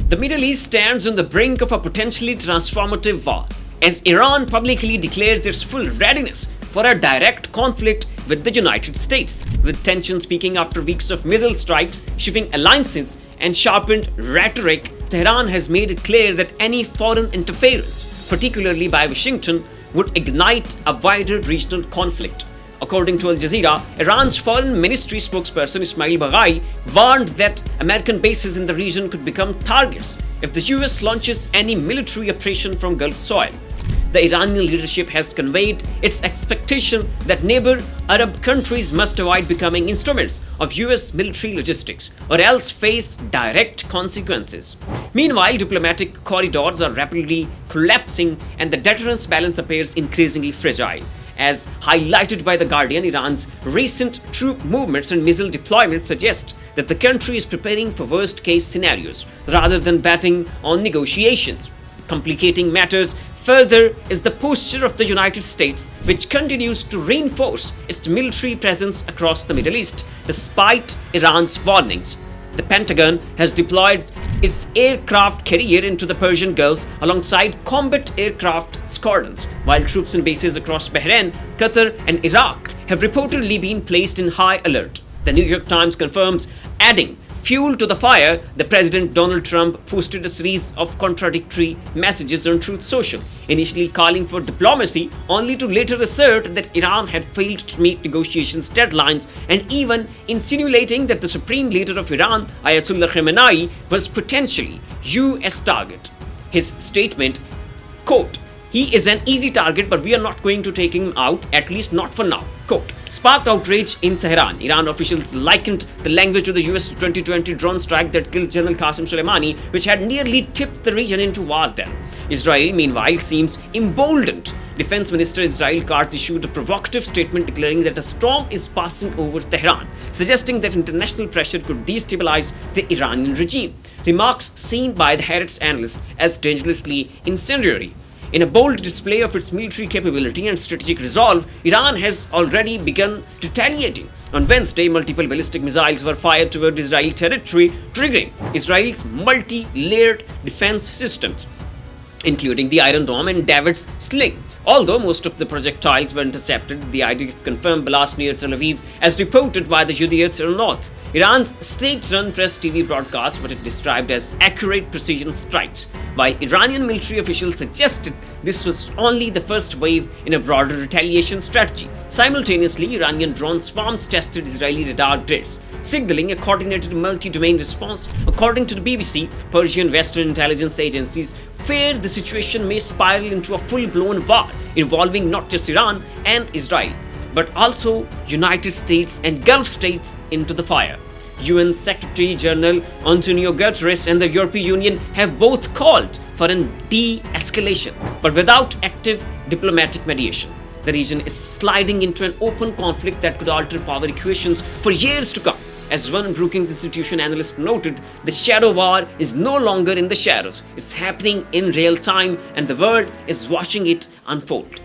The Middle East stands on the brink of a potentially transformative war, as Iran publicly declares its full readiness for a direct conflict with the United States, with tensions peaking after weeks of missile strikes, shifting alliances, and sharpened rhetoric. Tehran has made it clear that any foreign interference, particularly by Washington, would ignite a wider regional conflict. According to Al Jazeera, Iran's foreign ministry spokesperson Esmaeil Baghaei warned that American bases in the region could become targets if the US launches any military operation from Gulf soil. The Iranian leadership has conveyed its expectation that neighbor Arab countries must avoid becoming instruments of US military logistics or else face direct consequences. Meanwhile, diplomatic corridors are rapidly collapsing and the deterrence balance appears increasingly fragile. As highlighted by The Guardian, Iran's recent troop movements and missile deployments suggest that the country is preparing for worst-case scenarios rather than betting on negotiations. Complicating matters further is the posture of the United States, which continues to reinforce its military presence across the Middle East despite Iran's warnings. The Pentagon has deployed its aircraft carrier into the Persian Gulf alongside combat aircraft squadrons, while troops and bases across Bahrain, Qatar, and Iraq have reportedly been placed in high alert. The New York Times confirms, adding fuel to the fire. The President Donald Trump posted a series of contradictory messages on Truth Social, initially calling for diplomacy, only to later assert that Iran had failed to meet negotiations deadlines, and even insinuating that the supreme leader of Iran, Ayatollah Khamenei, was potentially US target. His statement, quote, "He is an easy target, but we are not going to take him out, at least not for now," quote, sparked outrage in Tehran. Iran officials likened the language of the US 2020 drone strike that killed General Qasem Soleimani, which had nearly tipped the region into war then. Israel, meanwhile, seems emboldened. Defense Minister Israel Katz issued a provocative statement declaring that a storm is passing over Tehran, suggesting that international pressure could destabilize the Iranian regime. Remarks seen by the Haaretz analyst as dangerously incendiary. In a bold display of its military capability and strategic resolve, Iran has already begun retaliating. On Wednesday, multiple ballistic missiles were fired toward Israeli territory, triggering Israel's multi-layered defense systems, including the Iron Dome and David's Sling. Although most of the projectiles were intercepted, the IDF confirmed blast near Tel Aviv, as reported by the Judea North. Iran's state-run press TV broadcast what it described as accurate precision strikes, while Iranian military officials suggested this was only the first wave in a broader retaliation strategy. Simultaneously, Iranian drone swarms tested Israeli radar grids, signaling a coordinated multi-domain response. According to the BBC, Persian Western intelligence agencies fear the situation may spiral into a full-blown war involving not just Iran and Israel, but also United States and Gulf states into the fire. UN Secretary General Antonio Guterres and the European Union have both called for a de-escalation, but without active diplomatic mediation. The region is sliding into an open conflict that could alter power equations for years to come. As one Brookings Institution analyst noted, the shadow war is no longer in the shadows. It's happening in real time and the world is watching it unfold.